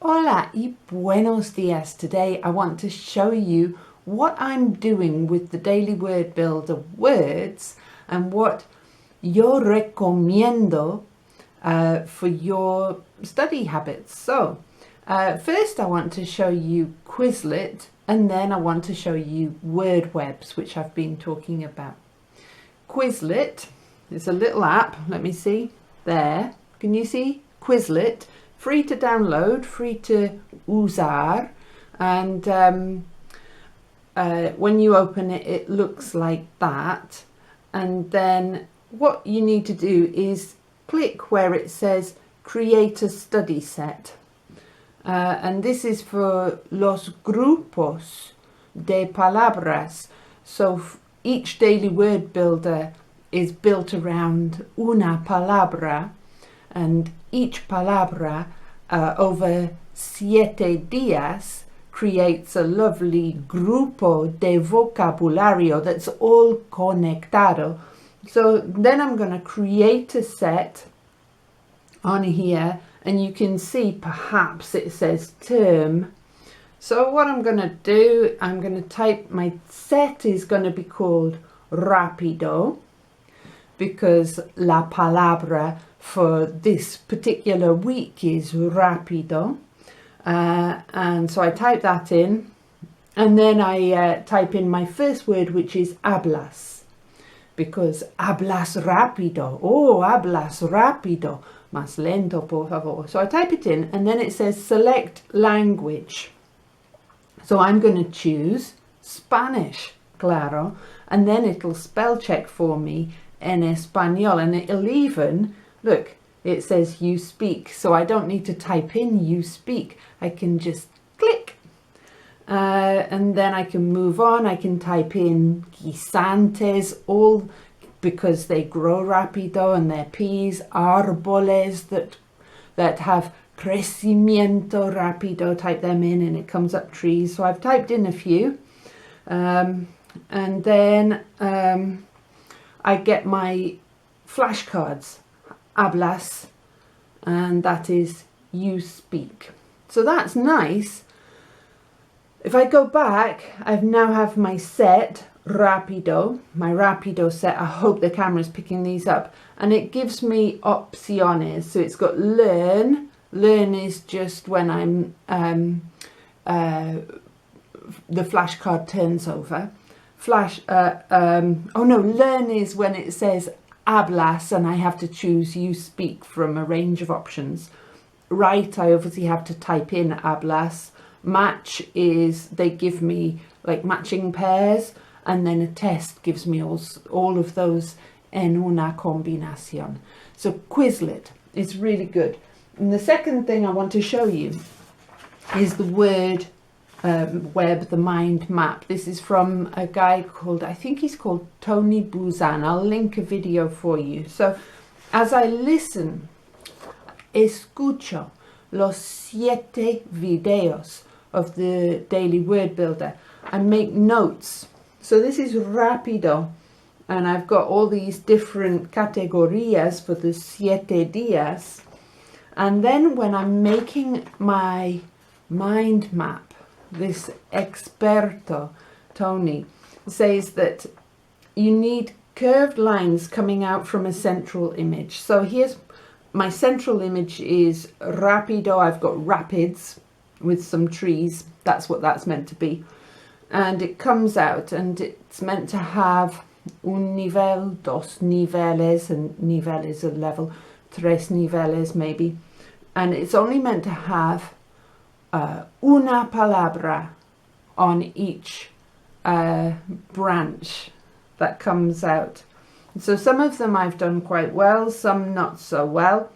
Hola y buenos dias. Today I want to show you what I'm doing with the Daily Word Builder words and what yo recomiendo for your study habits. So first I want to show you Quizlet and then I want to show you word webs, which I've been talking about. Quizlet is a little app. Let me see. There. Can you see? Quizlet. Free to download, free to usar, and when you open it, it looks like that. And then what you need to do is click where it says create a study set. And this is for los grupos de palabras. So each daily word builder is built around una palabra, and each palabra over 7 días creates a lovely grupo de vocabulario that's all conectado. So then I'm going to create a set on here, and you can see perhaps it says term. So what I'm going to do, I'm going to type, my set is going to be called rápido, because la palabra for this particular week is rápido, and so I type that in, and then I type in my first word, which is hablas, because hablas rápido, hablas rápido, más lento por favor. So I type it in, and then it says select language, so I'm going to choose Spanish, claro, and then it'll spell check for me en español, and it'll even, look, it says you speak, so I don't need to type in you speak. I can just click, and then I can move on. I can type in guisantes, all because they grow rápido and they're peas, árboles that have crecimiento rápido, type them in and it comes up trees. So I've typed in a few, and then I get my flashcards, hablas, and that is you speak. So that's nice. If I go back, I now have my set, rápido, my rápido set. I hope the camera's picking these up. And it gives me opciones. So it's got learn. Learn is just when I'm, the flashcard turns over. Learn is when it says hablas and I have to choose you speak from a range of options. Write, I obviously have to type in hablas. Match is they give me like matching pairs, and then a test gives me all of those en una combinación. So Quizlet is really good. And the second thing I want to show you is the word web, the mind map. This is from a guy called, I think he's called Tony Buzan. I'll link a video for you. So as I listen, escucho los 7 videos of the Daily Word Builder, I make notes. So this is rápido, and I've got all these different categorías for the 7 días. And then when I'm making my mind map, this experto, Tony, says that you need curved lines coming out from a central image. So here's my central image is rápido. I've got rapids with some trees. That's what that's meant to be. And it comes out and it's meant to have un nivel, dos niveles, and nivel is a level, tres niveles maybe. And it's only meant to have una palabra on each branch that comes out. So some of them I've done quite well, some not so well.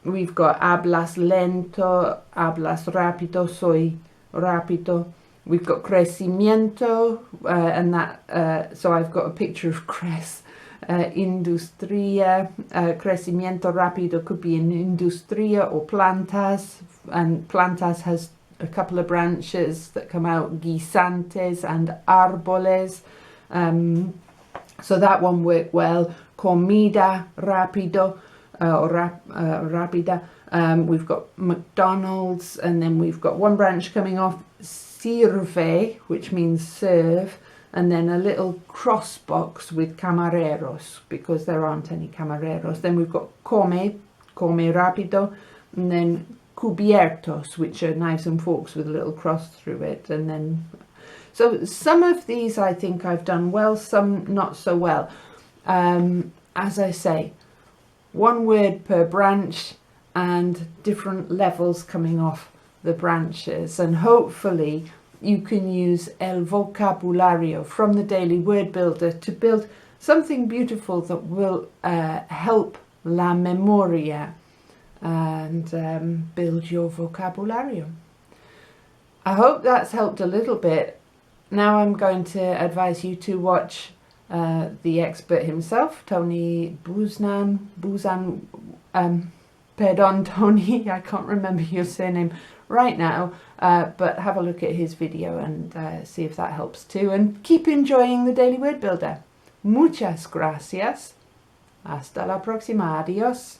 We've got hablas lento, hablas rápido, soy rápido. We've got crecimiento, and that, so I've got a picture of industria, crecimiento rápido could be in industria or plantas, and plantas has a couple of branches that come out, guisantes and árboles, so that one worked well. Comida rápido, rapida. We've got McDonald's, and then we've got one branch coming off, sirve, which means serve, and then a little cross box with camareros, because there aren't any camareros. Then we've got come rapido, and then cubiertos, which are knives and forks with a little cross through it. And then, so some of these I think I've done well, some not so well. As I say, one word per branch and different levels coming off the branches, and hopefully you can use el vocabulario from the Daily Word Builder to build something beautiful that will help la memoria and build your vocabulario. I hope that's helped a little bit. Now I'm going to advise you to watch the expert himself, Tony Buzan, pardon Tony, I can't remember your surname right now, but have a look at his video and see if that helps too, and keep enjoying the Daily Word Builder. Muchas gracias. Hasta la próxima. Adiós.